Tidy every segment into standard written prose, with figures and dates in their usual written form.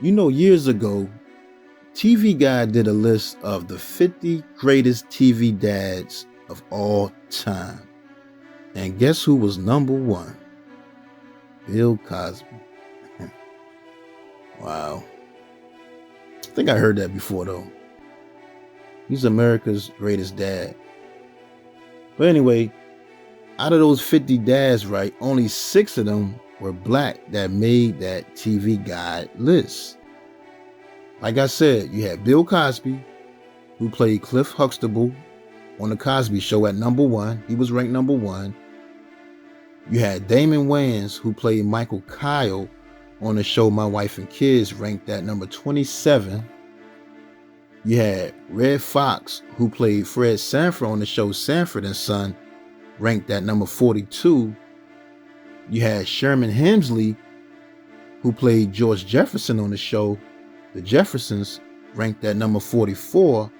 Years ago, TV Guide did a list of the 50 greatest TV dads of all time. And guess who was number one? Bill Cosby. Wow. I think I heard that before, though. He's America's greatest dad. But anyway, out of those 50 dads, right, only 6 of them were black that made that TV Guide list. Like I said, you had Bill Cosby, who played Cliff Huxtable on The Cosby Show at number 1. He was ranked number 1. You had Damon Wayans, who played Michael Kyle on the show My Wife and Kids, ranked at number 27. You had Red Fox, who played Fred Sanford on the show Sanford and Son, ranked at number 42. You had Sherman Hemsley, who played George Jefferson on the show The Jeffersons, ranked at number 44.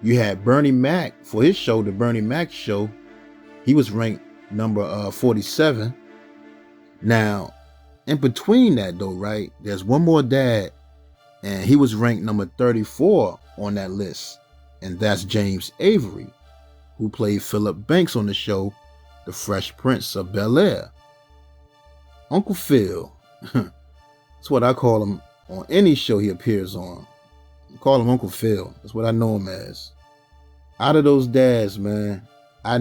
You had Bernie Mac for his show, The Bernie Mac Show. He was ranked number 47. Now, in between that though, right, there's one more dad, and he was ranked number 34 on that list, and that's James Avery, who played Philip Banks on the show The Fresh Prince of Bel-Air. Uncle Phil, that's what I call him on any show he appears on. I call him Uncle Phil. That's what I know him as. Out of those dads, man, I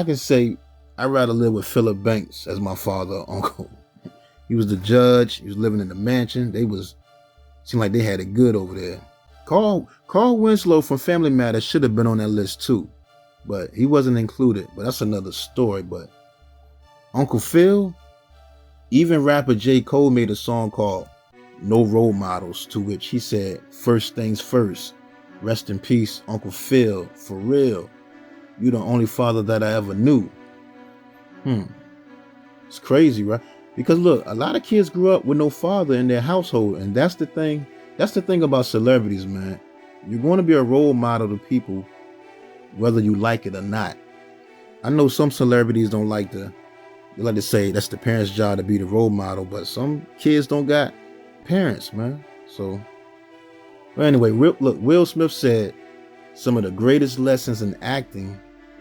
can say I'd rather live with Philip Banks as my father or uncle. He was the judge. He was living in the mansion. Seemed like they had it good over there. Carl Winslow from Family Matters should have been on that list too, but he wasn't included. But that's another story. But Uncle Phil, even rapper J. Cole made a song called No Role Models, to which he said, "First things first, rest in peace, Uncle Phil, for real. You the only father that I ever knew." It's crazy, right? Because look, a lot of kids grew up with no father in their household, and that's the thing. That's the thing about celebrities, man. You're going to be a role model to people, whether you like it or not. I know some celebrities they like to say that's the parents' job to be the role model, but some kids don't got parents, man. So, but anyway, look, Will Smith said some of the greatest lessons in acting,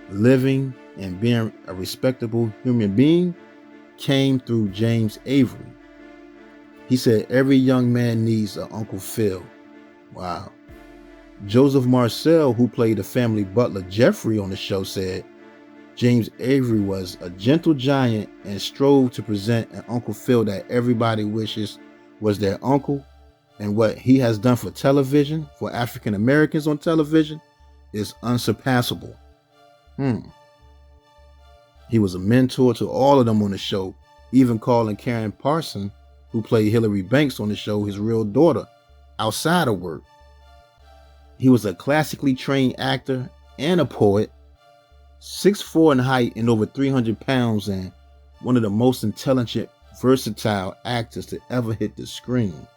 living, and being a respectable human being came through James Avery. He said every young man needs an Uncle Phil. Wow. Joseph Marcel, who played the family butler Jeffrey on the show, said James Avery was a gentle giant and strove to present an Uncle Phil that everybody wishes was their uncle. And what he has done for television, for African Americans on television, is unsurpassable. He was a mentor to all of them on the show, even calling Karen Parson, who played Hillary Banks on the show, his real daughter, outside of work. He was a classically trained actor and a poet, 6'4" in height and over 300 pounds, and one of the most intelligent, versatile actors to ever hit the screen.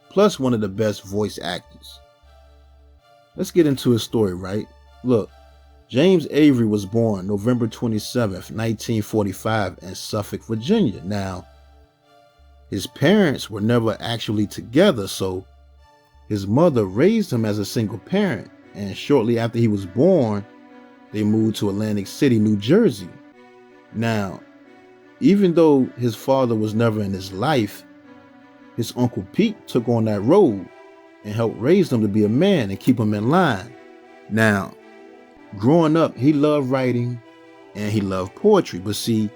Plus one of the best voice actors. Let's get into his story, right? Look, James Avery was born November 27th, 1945 in Suffolk, Virginia. Now, his parents were never actually together, so his mother raised him as a single parent, and shortly after he was born, they moved to Atlantic City, New Jersey. Now, even though his father was never in his life, his Uncle Pete took on that role and helped raise him to be a man and keep him in line. Now, growing up, he loved writing and he loved poetry, but see,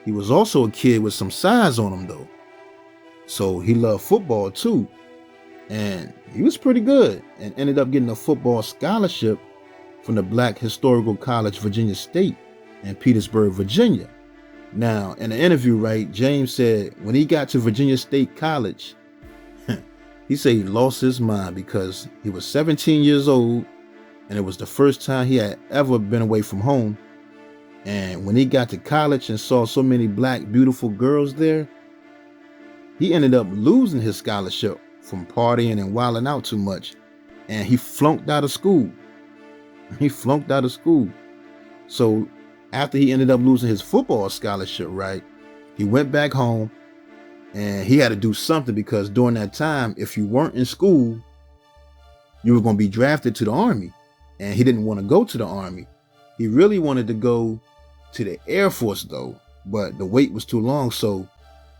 he was also a kid with some size on him though. So he loved football too, and he was pretty good and ended up getting a football scholarship from the Black Historical College, Virginia State in Petersburg, Virginia. Now, in an interview, right, James said when he got to Virginia State College, he said he lost his mind because he was 17 years old and it was the first time he had ever been away from home. And when he got to college and saw so many black, beautiful girls there, he ended up losing his scholarship from partying and wilding out too much. And he flunked out of school. So after he ended up losing his football scholarship, right, he went back home And he had to do something because during that time, if you weren't in school, you were going to be drafted to the army. And he didn't want to go to the army. He really wanted to go to the Air Force though, but the wait was too long. So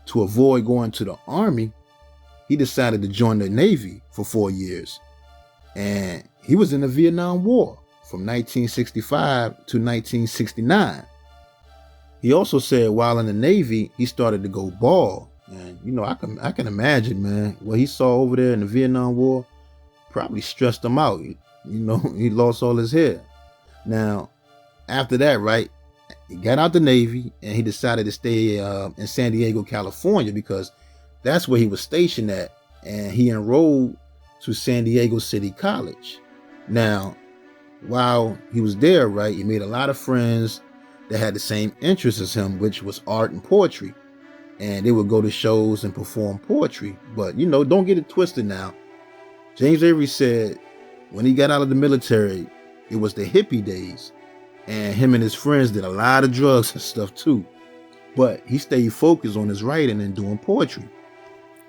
to avoid going to the army, he decided to join the Navy for 4 years. And he was in the Vietnam War from 1965 to 1969. He also said while in the Navy, he started to go bald. And, you know, I can imagine, man, what he saw over there in the Vietnam War probably stressed him out. You know, he lost all his hair. Now, after that, right, he got out the Navy and he decided to stay in San Diego, California, because that's where he was stationed at. And he enrolled to San Diego City College. Now, while he was there, right, he made a lot of friends that had the same interests as him, which was art and poetry. And they would go to shows and perform poetry. But, you know, don't get it twisted now. James Avery said when he got out of the military, it was the hippie days. And him and his friends did a lot of drugs and stuff too. But he stayed focused on his writing and doing poetry.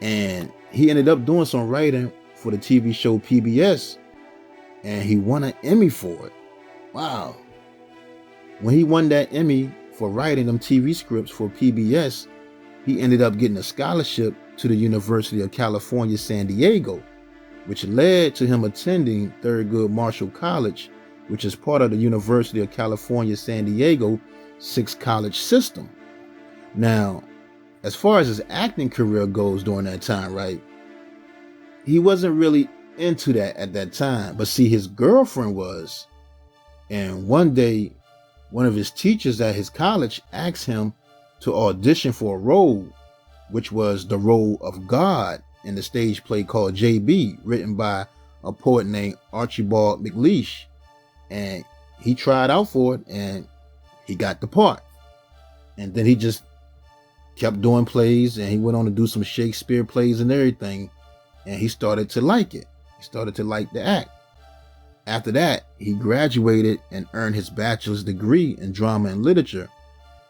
And he ended up doing some writing for the TV show PBS. And he won an Emmy for it. Wow. When he won that Emmy for writing them TV scripts for PBS, he ended up getting a scholarship to the University of California, San Diego, which led to him attending Thurgood Marshall College, which is part of the University of California, San Diego 6-college system. Now, as far as his acting career goes during that time, right, he wasn't really into that at that time. But see, his girlfriend was. And one day, one of his teachers at his college asked him to audition for a role, which was the role of God in the stage play called JB, written by a poet named Archibald MacLeish. And he tried out for it and he got the part. And then he just kept doing plays and he went on to do some Shakespeare plays and everything. And he started to like it. He started to like the act. After that, he graduated and earned his bachelor's degree in drama and literature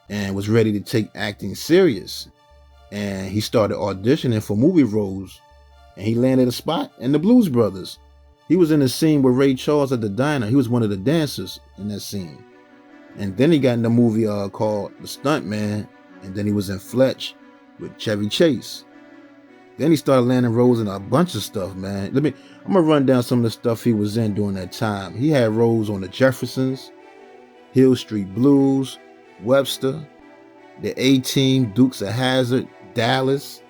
and was ready to take acting serious. And he started auditioning for movie roles and he landed a spot in the Blues Brothers. He was in the scene with Ray Charles at the diner. He was one of the dancers in that scene. And then he got in the movie called The Stuntman. And then he was in Fletch with Chevy Chase. Then he started landing roles in a bunch of stuff, man. I'm gonna run down some of the stuff he was in during that time. He had roles on The Jeffersons, Hill Street Blues, Webster, The A-Team, Dukes of Hazzard, Dallas,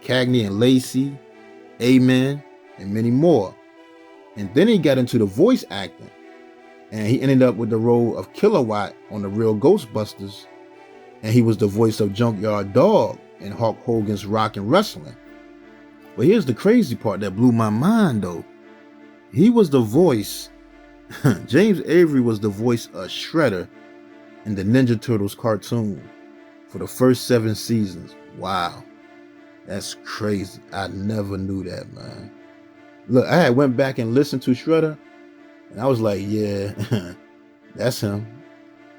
Cagney and Lacey, Amen, and many more. And then he got into the voice acting. And he ended up with the role of Kilowatt on The Real Ghostbusters. And he was the voice of Junkyard Dog in Hulk Hogan's Rock and Wrestling. But here's the crazy part that blew my mind though. He was the voice, James Avery was the voice of Shredder in the Ninja Turtles cartoon for the first 7 seasons. Wow. That's crazy. I never knew that, man. Look, I had went back and listened to Shredder and I was like, yeah, that's him.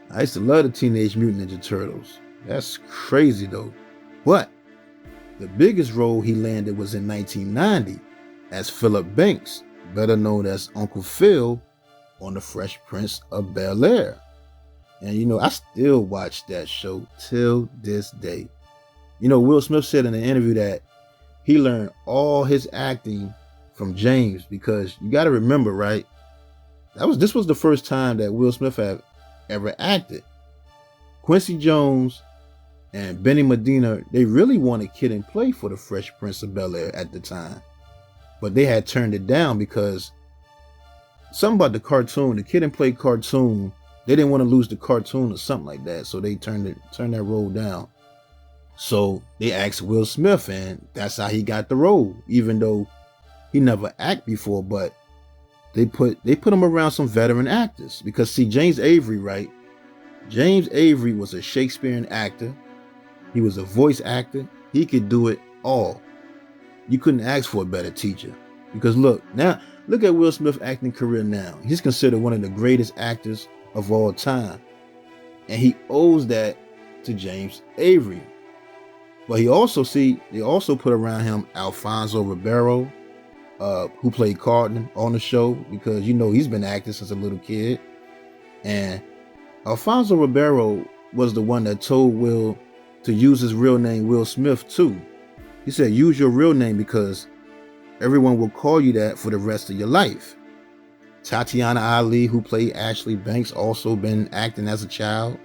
I used to love the Teenage Mutant Ninja Turtles. That's crazy though. But the biggest role he landed was in 1990 as Philip Banks, better known as Uncle Phil on The Fresh Prince of Bel-Air. And you know, I still watch that show till this day. You know, Will Smith said in an interview that he learned all his acting from James because you got to remember, right? This was the first time that Will Smith had ever acted. Quincy Jones and Benny Medina, they really wanted Kid and Play for The Fresh Prince of Bel-Air at the time. But they had turned it down because something about the cartoon, the Kid and Play cartoon, they didn't want to lose the cartoon or something like that. So they turned that role down. So they asked Will Smith and that's how he got the role, even though he never acted before. But they put him around some veteran actors because see, James Avery, right? James Avery was a Shakespearean actor. He was a voice actor. He could do it all. You couldn't ask for a better teacher. Because look at Will Smith's acting career now. He's considered one of the greatest actors of all time. And he owes that to James Avery. But they also put around him Alfonso Ribeiro, who played Carlton on the show, because he's been acting since a little kid. And Alfonso Ribeiro was the one that told Will to use his real name, Will Smith, too. He said, use your real name because everyone will call you that for the rest of your life. Tatiana Ali, who played Ashley Banks, also been acting as a child.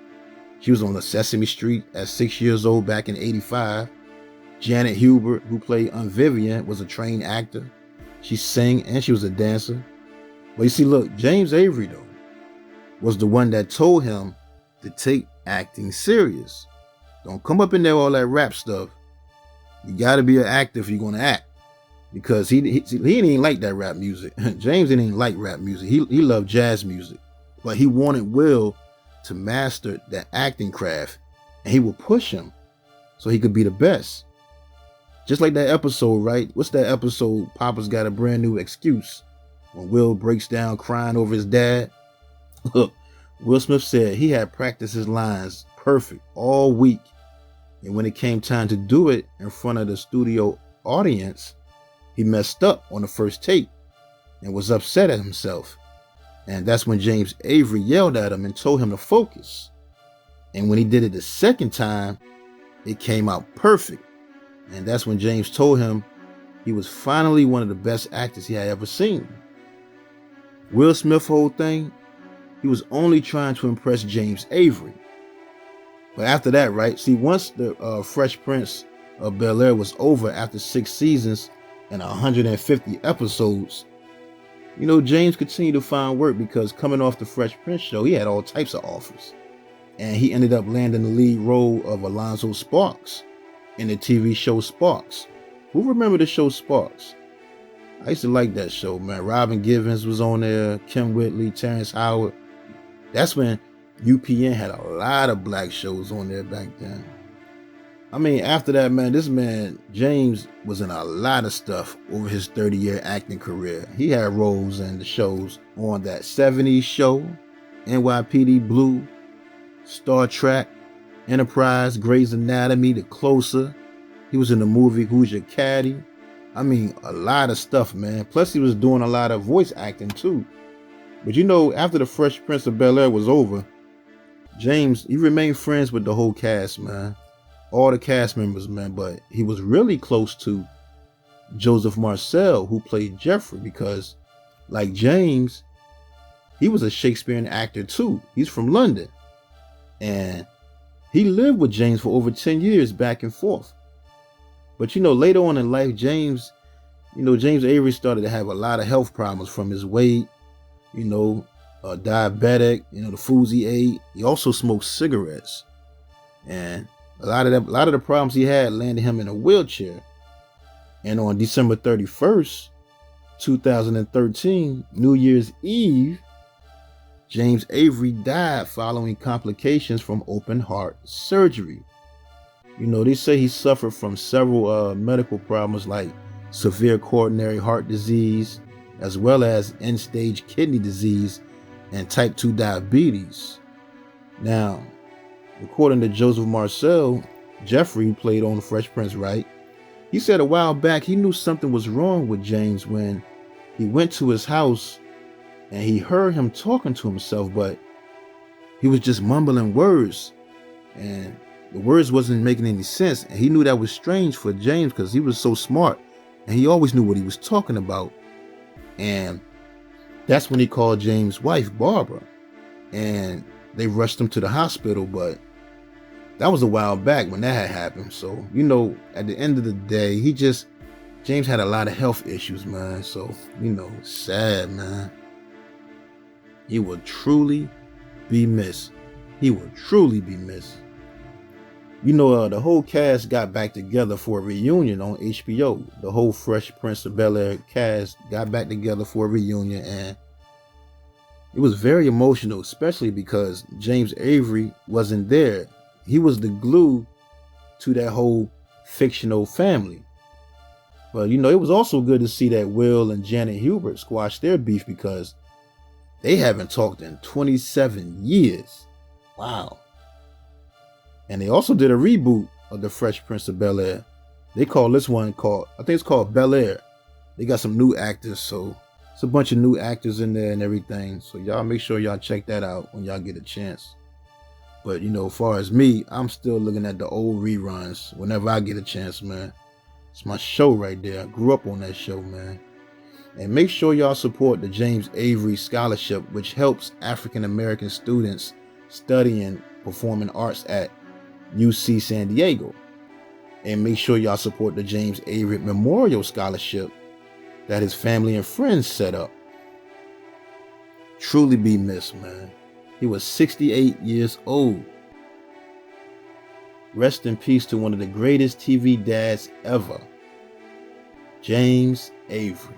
She was on the Sesame Street at 6 years old back in '85. Janet Hubert, who played Aunt Vivian, was a trained actor. She sang and she was a dancer. But you see, look, James Avery, though, was the one that told him to take acting serious. Don't come up in there all that rap stuff. You got to be an actor if you're going to act. Because he didn't like that rap music. James didn't like rap music. He loved jazz music. But he wanted Will to master that acting craft. And he would push him so he could be the best. Just like that episode, right? What's that episode? Papa's Got a Brand New Excuse. When Will breaks down crying over his dad. Look, Will Smith said he had practiced his lines perfect all week. And when it came time to do it in front of the studio audience, he messed up on the first take and was upset at himself. And that's when James Avery yelled at him and told him to focus. And when he did it the second time, it came out perfect. And that's when James told him he was finally one of the best actors he had ever seen. Will Smith's whole thing, he was only trying to impress James Avery. But after that, right? See, once the Fresh Prince of Bel-Air was over after 6 seasons and 150 episodes, James continued to find work because coming off the Fresh Prince show, he had all types of offers. And he ended up landing the lead role of Alonzo Sparks in the TV show Sparks. Who remember the show Sparks? I used to like that show, man. Robin Givens was on there, Kim Whitley, Terrence Howard. That's when UPN had a lot of black shows on there back then. I mean, after that, man, this man, James, was in a lot of stuff over his 30-year acting career. He had roles in the shows on That 70s Show, NYPD Blue, Star Trek, Enterprise, Grey's Anatomy, The Closer. He was in the movie Who's Your Caddy? I mean, a lot of stuff, man. Plus, he was doing a lot of voice acting, too. But after the Fresh Prince of Bel-Air was over, James, he remained friends with the whole cast, man. All the cast members, man. But he was really close to Joseph Marcel, who played Jeffrey, because, like James, he was a Shakespearean actor, too. He's from London. And he lived with James for over 10 years back and forth. But later on in life, James Avery started to have a lot of health problems from his weight, diabetic, the foods he ate. He also smoked cigarettes. And a lot of the problems he had landed him in a wheelchair. And on December 31st, 2013, New Year's Eve, James Avery died following complications from open heart surgery. They say he suffered from several medical problems like severe coronary heart disease, as well as end-stage kidney disease and type 2 diabetes. Now, according to Joseph Marcel, Jeffrey, who played on The Fresh Prince, right? He said a while back he knew something was wrong with James when he went to his house and he heard him talking to himself, but he was just mumbling words and the words wasn't making any sense. And he knew that was strange for James because he was so smart and he always knew what he was talking about. And that's when he called James' wife, Barbara, and they rushed him to the hospital. But that was a while back when that had happened. So, at the end of the day, James had a lot of health issues, man. So, sad, man. He will truly be missed. He will truly be missed. The whole cast got back together for a reunion on HBO. The whole Fresh Prince of Bel-Air cast got back together for a reunion, and it was very emotional, especially because James Avery wasn't there. He was the glue to that whole fictional family. But, it was also good to see that Will and Janet Hubert squashed their beef because they haven't talked in 27 years. Wow. And they also did a reboot of the Fresh Prince of Bel-Air. They call this one I think it's called Bel-Air. They got some new actors, so it's a bunch of new actors in there and everything. So y'all make sure y'all check that out when y'all get a chance. But as far as me, I'm still looking at the old reruns whenever I get a chance, man. It's my show right there. I grew up on that show, man. And make sure y'all support the James Avery Scholarship, which helps African American students studying performing arts at UC San Diego. And make sure y'all support the James Avery Memorial Scholarship that his family and friends set up. Truly be missed, man. He was 68 years old. Rest in peace to one of the greatest TV dads ever, James Avery.